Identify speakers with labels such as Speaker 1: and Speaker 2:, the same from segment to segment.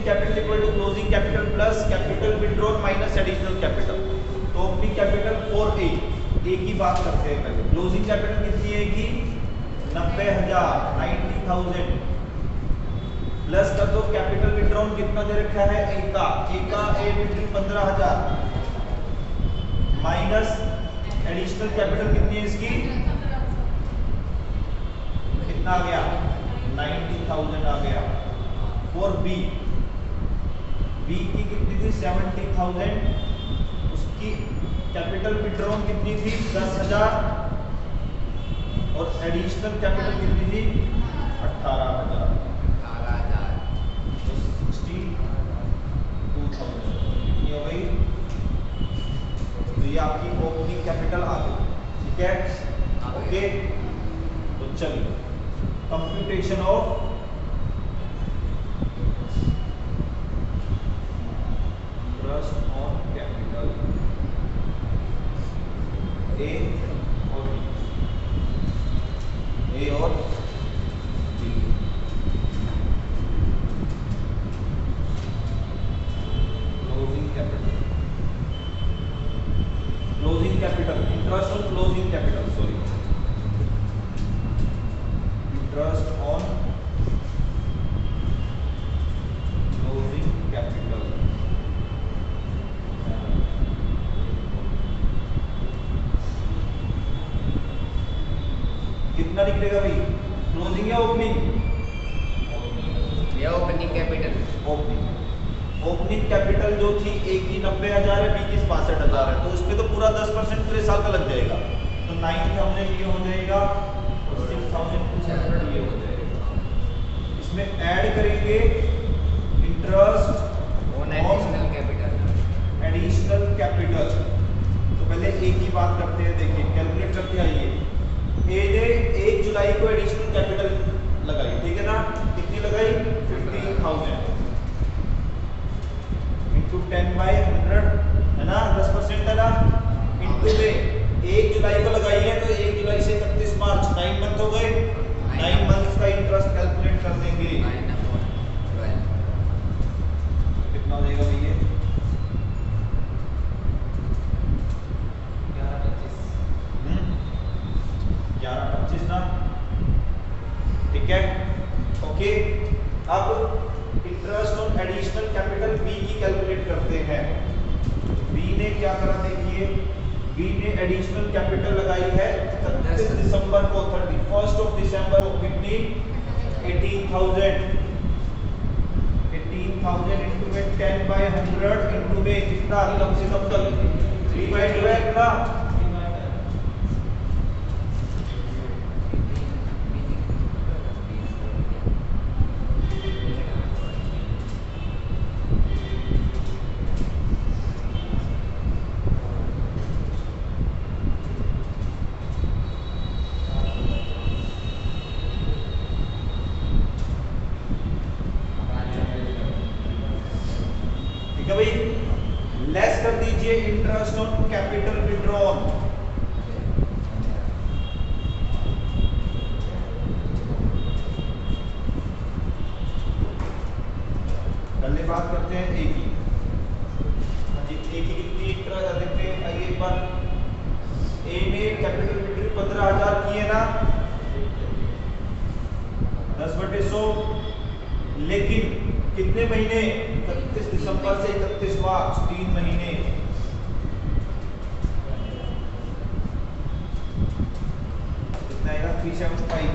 Speaker 1: Capital equal to closing capital plus capital withdrawn minus additional capital. तो opening capital for A की बात करते हैं पहले। क्लोजिंग कैपिटल कितनी है की 90,000 90,000 प्लस कर दो कैपिटल विथड्रॉन कितना दे रखा है ए का ए विथड्रॉन 15,000 माइनस एडिशनल कैपिटल कितनी है इसकी कितना आ गया 90,000 आ गया। फॉर बी की कितनी थी 70,000 उसकी कैपिटल विथड्रॉन कितनी थी 10,000 और एडिशनल कैपिटल कितनी थी 18,000 कितनी हो गई। तो ये आपकी ओपनिंग कैपिटल आ गई ठीक है ओके। तो चलिए computation of interest on capital A और B. Closing capital interest on closing capital sorry interest on closing capital कितना निकलेगा भाई क्लोजिंग या opening
Speaker 2: opening capital
Speaker 1: opening capital जो थी ए की 90,000 है बी की 62,000 है तो उसमें तो पूरा 10% पूरे साल का लग जाएगा। तो 9,000 ये हो जाएगा और 6,200 ये हो जाएगा। इसमें ऐड करेंगे इंटरेस्ट
Speaker 2: ऑन एडिशनल कैपिटल।
Speaker 1: तो पहले ए की बात करते हैं देखिए कैलकुलेट करते आइए। ए ने 1 जुलाई को एडिशनल कैपिटल लगाई ठीक है ना कितनी लगाई 15,000 इंटू 10/100 है ना 10% है ना इंटू में 1 जुलाई को लगाई है तो 1 जुलाई से 31 मार्च 9 मंथ हो गए 9 मंथ का इंटरेस्ट कैलकुलेट कर देंगे कितना हो जाएगा भैया 11,25 ना ठीक है ओके। अब interest on additional capital B की कैलकुलेट करते हैं। बी ने क्या करा देखिए बी ने एडिशनल कैपिटल लगाई है 31 दिसंबर को 31 दिसंबर को कितनी 18,000 इंटू में 10/100 इंटू में कितना कम से कम 3/12 ना लेस कर दीजिए इंटरेस्ट ऑन कैपिटल विथड्रॉन पहले बात करते हैं ए की। हाँ जी ए की कितनी इंटरेस्ट देखते हैं आइए एक बार। ए ने कैपिटल विथड्रॉन 15,000 की है ना 10/100 लेकिन कितने महीने 31 दिसंबर से 31 मार्च 3 महीने कितना आएगा 375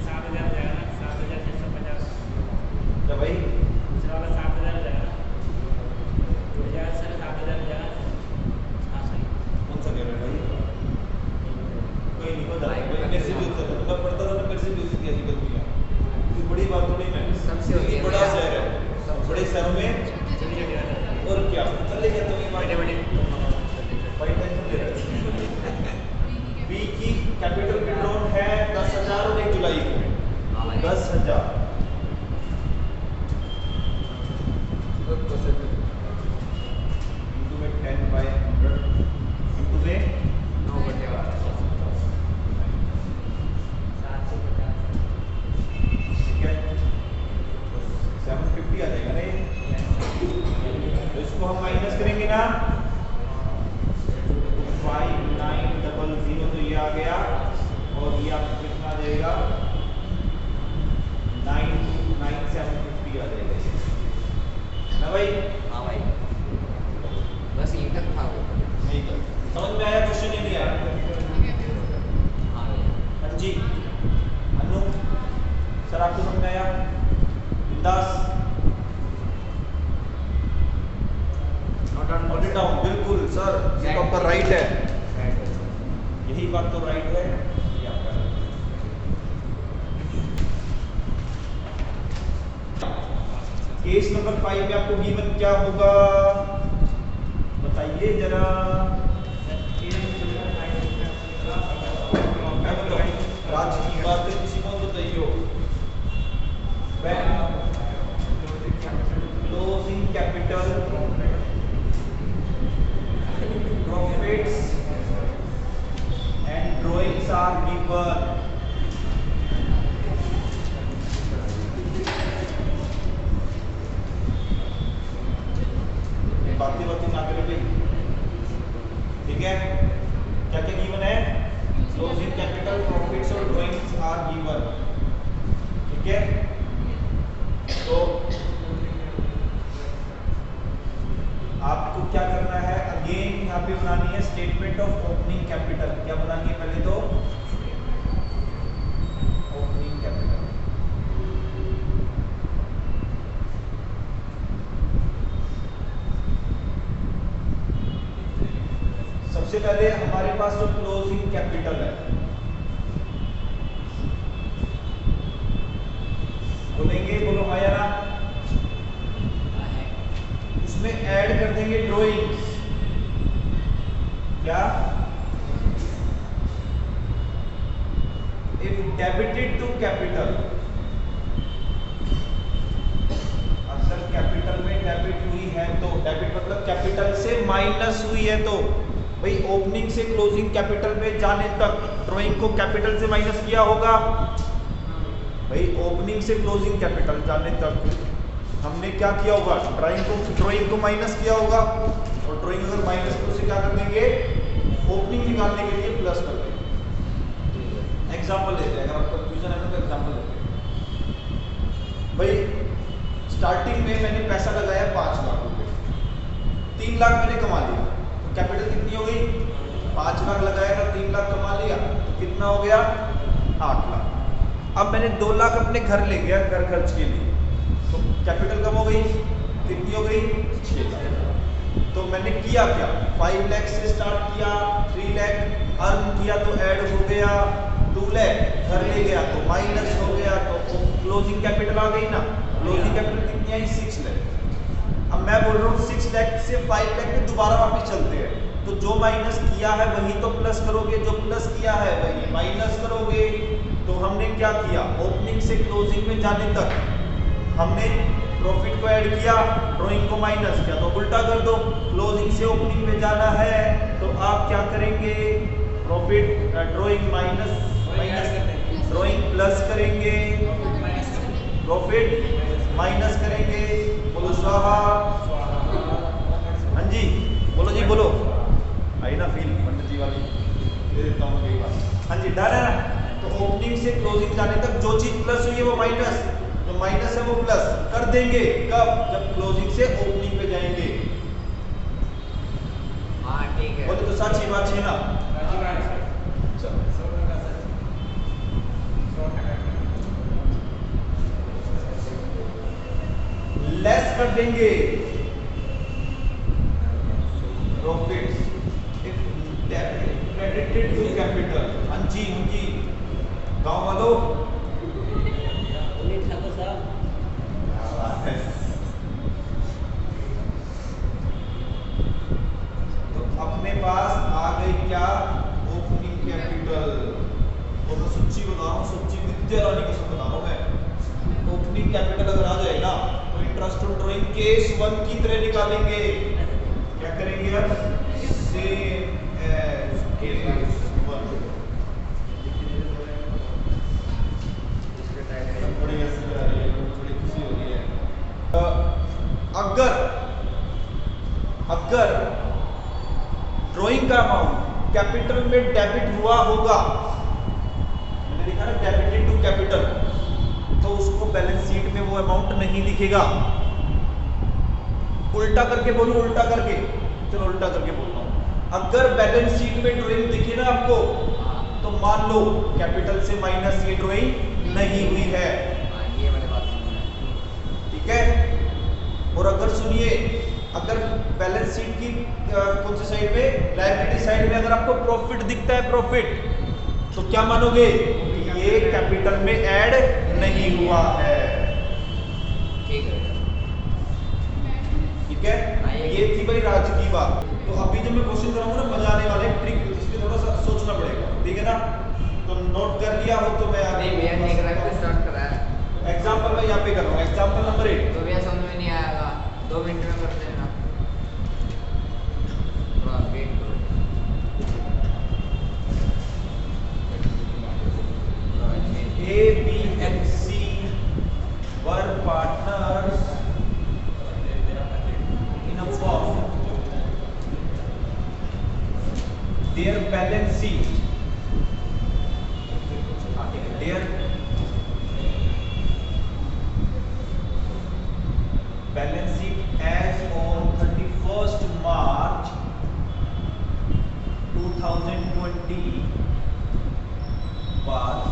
Speaker 3: 7,000 जाएगा 7,650
Speaker 1: क्या भाई
Speaker 3: दूसरा वाला 7,000 जाएगा 7,000 जाएगा। हाँ सही
Speaker 1: कौन सा कह रहे भाई कोई नहीं पता मेरे से भी होता था मैं पढ़ता था ना मेरे से भी होती थी ऐसी गलतियां कोई बड़ी बात तो नहीं मैं
Speaker 2: सबसे होती है
Speaker 1: बड़ा शहर है बड़े शहरों में और क्या चले गए तो
Speaker 2: बड़े
Speaker 1: भाई टेंशन ले रहे बी की कैपिटल विथड्रॉन है 10,000 और 1 जुलाई को 10,000 ये आपको कितना आ जाएगा 9,9750 आ जाएगा ये ना भाई।
Speaker 2: हाँ भाई, बस ये तक था वो।
Speaker 1: नहीं कर समझ में आया, क्वेश्चन ही नहीं आया।
Speaker 2: हाँ भैया।
Speaker 1: हाँ जी अनु सर आपको समझ में आया? बिंदास नोट इट डाउन। बिल्कुल सर, ये तो आपका राइट है, यही बात तो राइट है, ये आपका केस नंबर 5 में आपको गिवन क्या होगा बताइए जरा। मैं बताऊं, राज की बात है, किसी को बताइए। Closing capital profits and drawings are given. बातें ना करें भाई, ठीक है? क्या क्या गिवन है? क्लोजिंग कैपिटल, प्रॉफिट्स और ड्रॉइंग्स आर गिवन, ठीक है? तो आपको क्या करना है, अगेन यहाँ पे बनानी है स्टेटमेंट ऑफ ओपनिंग कैपिटल। क्या बनानी है पहले तो? Opening capital. सबसे पहले हमारे पास जो क्लोजिंग कैपिटल है, बोलेंगे, बोलो हाँ या ना? उसमें ऐड कर देंगे ड्राइंग्स। क्या? इफ डेबिटेड टू कैपिटल, अगर कैपिटल में डेबिट हुई है तो, डेबिट मतलब कैपिटल से माइनस हुई है तो, भाई ओपनिंग से क्लोजिंग कैपिटल में जाने तक ड्राइंग को कैपिटल से माइनस किया होगा। भाई ओपनिंग से क्लोजिंग कैपिटल जाने तक हमने क्या किया होगा, ड्राइंग को माइनस किया होगा, और ड्राइंग अगर माइनस तो उसे क्या कर देंगे, ओपनिंग निकालने के लिए प्लस कर देंगे। एग्जांपल लेते हैं, अगर आपको कंफ्यूजन है तो एग्जांपल लेते हैं। भाई स्टार्टिंग में मैंने पैसा लगाया 5 लाख रुपए, 3 लाख मैंने कमा लिया, तो कैपिटल कितनी हो गई? 5 लाख लगाया था, 3 लाख कमा लिया, तो कितना हो गया? 8 लाख। अब मैंने 2 लाख अपने घर ले गया, घर खर्च के लिए, तो कैपिटल कम हो गई, कितनी हो गई? 6 लाख। तो मैंने किया क्या, 5 लाख से स्टार्ट किया, 3 लाख अर्न किया तो ऐड हो गया, 2 लाख घर ले गया तो माइनस हो गया, तो क्लोजिंग कैपिटल आ गई ना। क्लोजिंग कैपिटल कितनी आई? 6 लाख। अब मैं बोल रहा हूँ 6 लाख से 5 लाख में दोबारा वापस चलते हैं, तो जो माइनस किया है वही तो प्लस करोगे, जो प्लस किया है वही माइनस करोगे। तो हमने क्या किया, ओपनिंग से क्लोजिंग में जाने तक हमने प्रॉफिट को ऐड किया, ड्राइंग को माइनस किया, तो उल्टा कर दो, क्लोजिंग से ओपनिंग में जाना है तो आप क्या करेंगे, profit drawing minus drawing plus करेंगे, प्रॉफिट माइनस करेंगे। बोलो स्वाहा। हाँ जी बोलो जी, बोलो। आई ना फील पंडित जी वाली, दे देता हूँ कई बार। हाँ जी डर है ना? तो ओपनिंग से क्लोजिंग जाने तक जो चीज प्लस हुई है वो माइनस, जो माइनस है वो प्लस कर देंगे। कब? जब क्लोजिंग से ओपनिंग पे जाएंगे।
Speaker 2: हाँ ठीक है।
Speaker 1: बोले तो सच ही बात है ना? चलो लेस कर देंगे profits if credited to capital. हाँ जी गांव वालों, तो अपने पास आ गई क्या, ओपनिंग कैपिटल। वो तो सच्ची बता रहा हूँ, सच्ची विद्या रानी कसम बता रहा हूँ मैं। ओपनिंग कैपिटल अगर आ जाए ना तो इंटरेस्ट ऑन ड्राइंग केस 1 की तरह निकालेंगे। क्या करेंगे अब? Same as case 1। बड़ी हंसी आ रही है, बड़ी खुशी हो रही है। अगर ड्राइंग का अमाउंट कैपिटल में डेबिट हुआ होगा बैलेंस शीट में वो अमाउंट नहीं दिखेगा। उल्टा करके बोलूं, उल्टा करके, चलो उल्टा करके बोलता हूं। अगर बैलेंस शीट में ड्राइंग दिखे ना आपको, तो मान लो कैपिटल से माइनस ये ड्राइंग नहीं हुई है,
Speaker 2: ये वाली बात सुनना।
Speaker 1: ठीक है। और अगर सुनिए, अगर बैलेंस शीट की कौन सी साइड में, लायबिलिटी साइड में अगर आपको प्रॉफिट दिखता है, प्रॉफिट, तो क्या मानोगे, ये कैपिटल में ऐड नहीं हुआ है।
Speaker 2: ठीक है।
Speaker 1: ठीक है, ये थी भाई राज की बात। तो अभी जब मैं क्वेश्चन कराऊंगा ना, मजा आने वाले, ट्रिक इसमें थोड़ा सा सोचना पड़ेगा, ठीक है ना। तो नोट कर लिया हो तो मैं
Speaker 2: नहीं भैया ठीक है, स्टार्ट करा है।
Speaker 1: एग्जांपल मैं यहाँ पे कर रहा हूँ, एग्जांपल नंबर 8।
Speaker 2: तो भैया समझ में नहीं आएगा, 2 मिनट में करते हैं ना, थोड़ा वेट करो।
Speaker 1: A, B and C were partners in a firm. Their balance sheet, their balance sheet as on 31st March 2020 was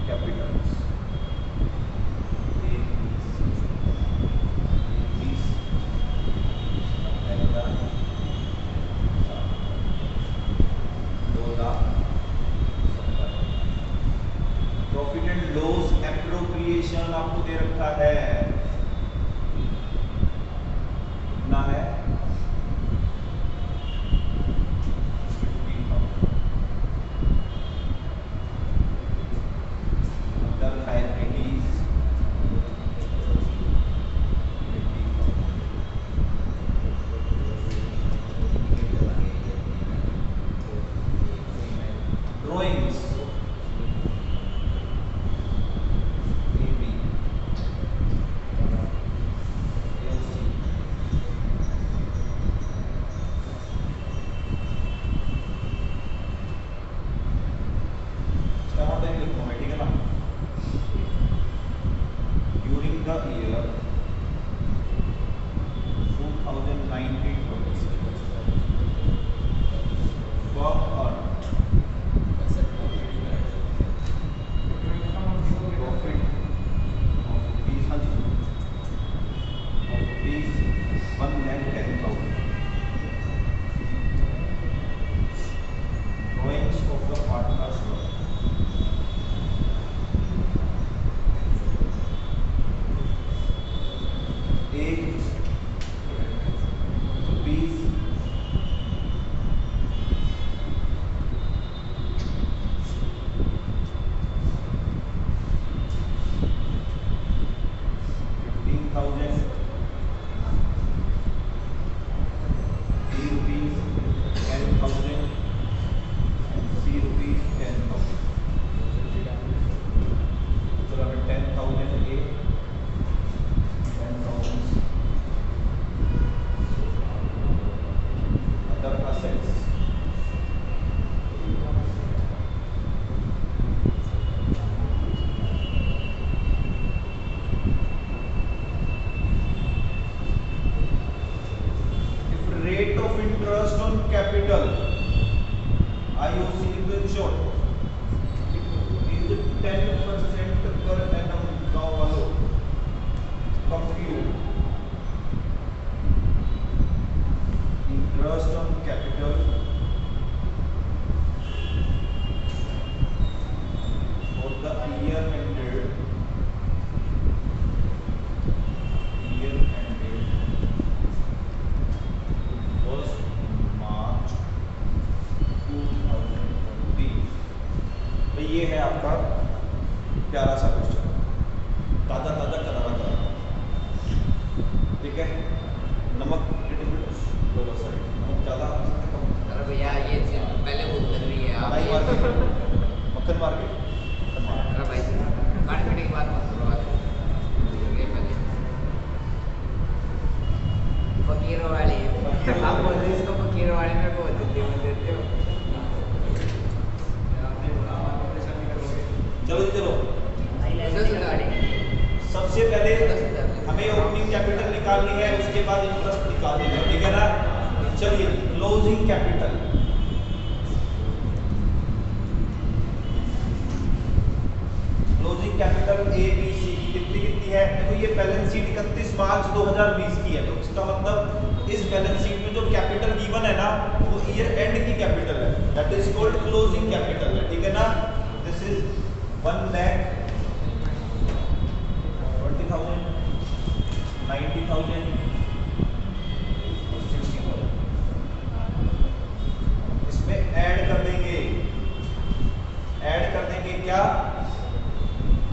Speaker 1: capitals A, B, C,
Speaker 2: इसको फकीर वाले में बोल देते हो।
Speaker 1: चलो चलो, सबसे पहले हमें ओपनिंग कैपिटल निकालनी है, उसके बाद इंटरेस्ट निकालनी है, ठीक है ना। चलिए closing capital, closing capital A B C की कितनी कितनी है। देखो ये बैलेंस शीट 31 मार्च 2020 की है, तो इसका मतलब इस बैलेंस शीट में जो कैपिटल गिवन है ना वो ईयर एंड की कैपिटल है, that is called closing capital है, ठीक है ना। This is 1,20,000, 90,000, 60,000। इसमें ऐड कर देंगे क्या,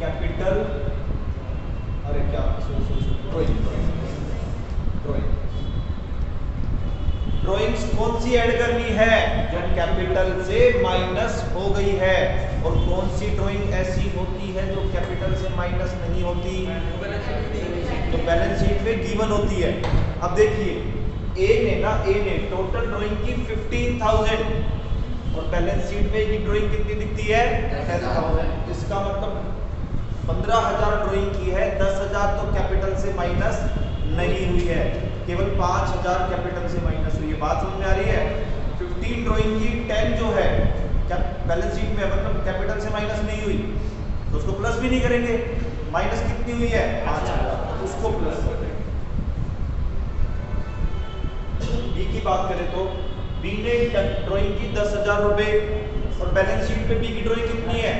Speaker 1: कैपिटल, अरे क्या ड्राइंग्स कौन सी ऐड करनी है, जो कैपिटल से माइनस हो गई है, और कौन सी ड्राइंग ऐसी होती है जो कैपिटल से माइनस नहीं होती, तो बैलेंस शीट में गिवन होती है। अब देखिए ए ने टोटल ड्राइंग की 15,000 और बैलेंस शीट में ये ड्राइंग कितनी दिखती है 10,000। इसका मतलब 15,000 ड्राइंग की है, 10,000 तो कैपिटल से माइनस नहीं हुई है, केवल 5,000 कैपिटल से माइनस हुई है। बात समझ में आ रही है। 15 ड्राइंग की 10 जो है बैलेंस शीट में मतलब कैपिटल से माइनस नहीं हुई, तो उसको प्लस भी नहीं करेंगे। माइनस कितनी हुई है 5,000, उसको प्लस कर देंगे। बी की बात करें तो बी ने ड्राइंग की 10,000 रुपए और बैलेंस शीट पे बी की ड्राइंग कितनी है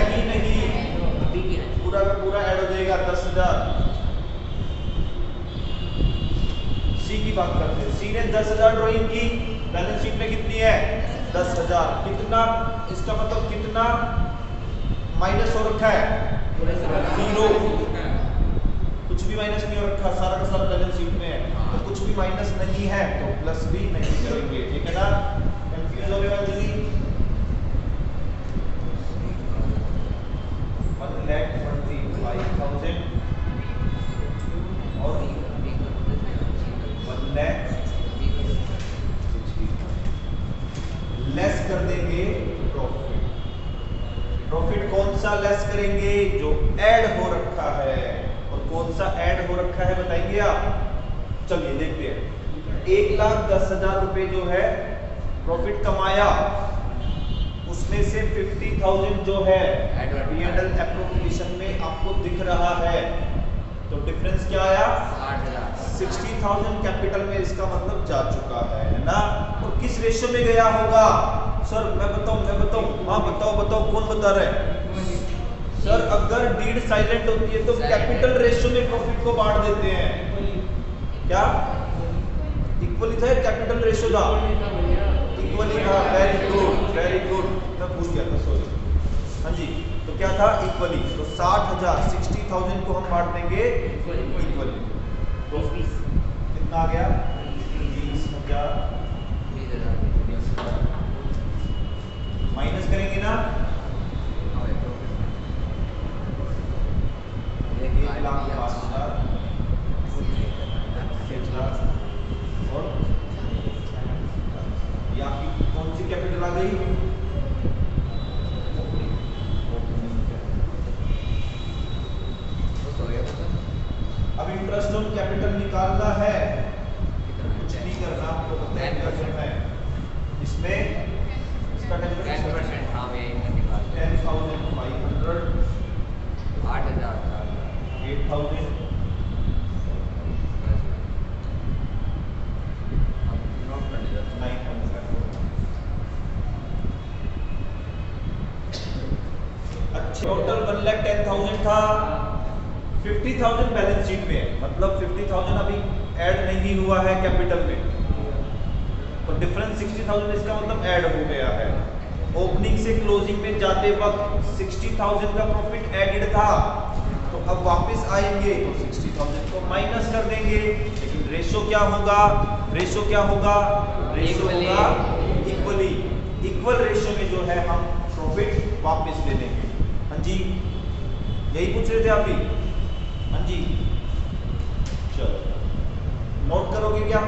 Speaker 1: ही नहीं, पूरा का पूरा ऐड हो जाएगा 10,000। सी की बात करते हैं, सी ने 10,000 ड्राइंग की, बैलेंस शीट में कितनी है 10,000, कितना, इसका मतलब कितना माइनस हो रखा है 0, कुछ भी माइनस नहीं हो रखा, सारा का सारा बैलेंस शीट में है, तो कुछ भी माइनस नहीं है तो प्लस भी नहीं करेंगे, ठीक है ना। कंफ्यूज हो गया जल्दी। 1,25,000 और 1,60,000 लेस कर देंगे प्रॉफिट। प्रॉफिट कौन सा लेस करेंगे, जो ऐड हो रखा है, और कौन सा ऐड हो रखा है बताएंगे आप। चलिए देखते हैं, 1,10,000 रुपए जो है प्रॉफिट कमाया, उसमें से 50,000 जो है P&L एप्रोप्रिएशन में आपको दिख रहा है, तो डिफरेंस क्या आया 60,000 कैपिटल में, इसका मतलब जा चुका है ना। और किस रेशियो में गया होगा सर, मैं बताऊं, हाँ बताओ कौन बता रहा है सर। अगर डीड साइलेंट होती है तो कैपिटल रेशियो में प्रॉफिट को बांट देते हैं, क्या इक्वली था कैपिटल रेशियो था, इक्वली था, वेरी गुड, मैं पूछ गया था सॉरी, हाँ जी, तो क्या था इक्वली, तो 60,000 को हम बांट देंगे इक्वली, तो कितना आ गया 20,000, माइनस करेंगे ना 1,05,000 और ये आपकी कौन सी कैपिटल आ गई, अब इंटरेस्ट ऑन कैपिटल निकालना है, कुछ नहीं करना, आपको बताया करना है। इसमें इसका 10%, हाँ 10,500,
Speaker 2: 8,000,
Speaker 1: 8,000, अच्छा टोटल 1,10,000 था, 50,000 बैलेंस शीट में है, मतलब 50,000 अभी ऐड नहीं हुआ है कैपिटल में, तो डिफरेंस 60,000, इसका मतलब ऐड हो गया है। ओपनिंग से क्लोजिंग में जाते वक्त 60,000 का प्रॉफिट एडेड था, तो अब वापस आएंगे तो 60,000 को माइनस कर देंगे, लेकिन रेशो क्या होगा, रेशो होगा इक्वली, इक्वल रेशो में जो है हम प्रॉफिट वापस ले लेंगे। हाँ जी, यही पूछ रहे थे आप भी, हाँ जी, चलो नोट करोगे क्या।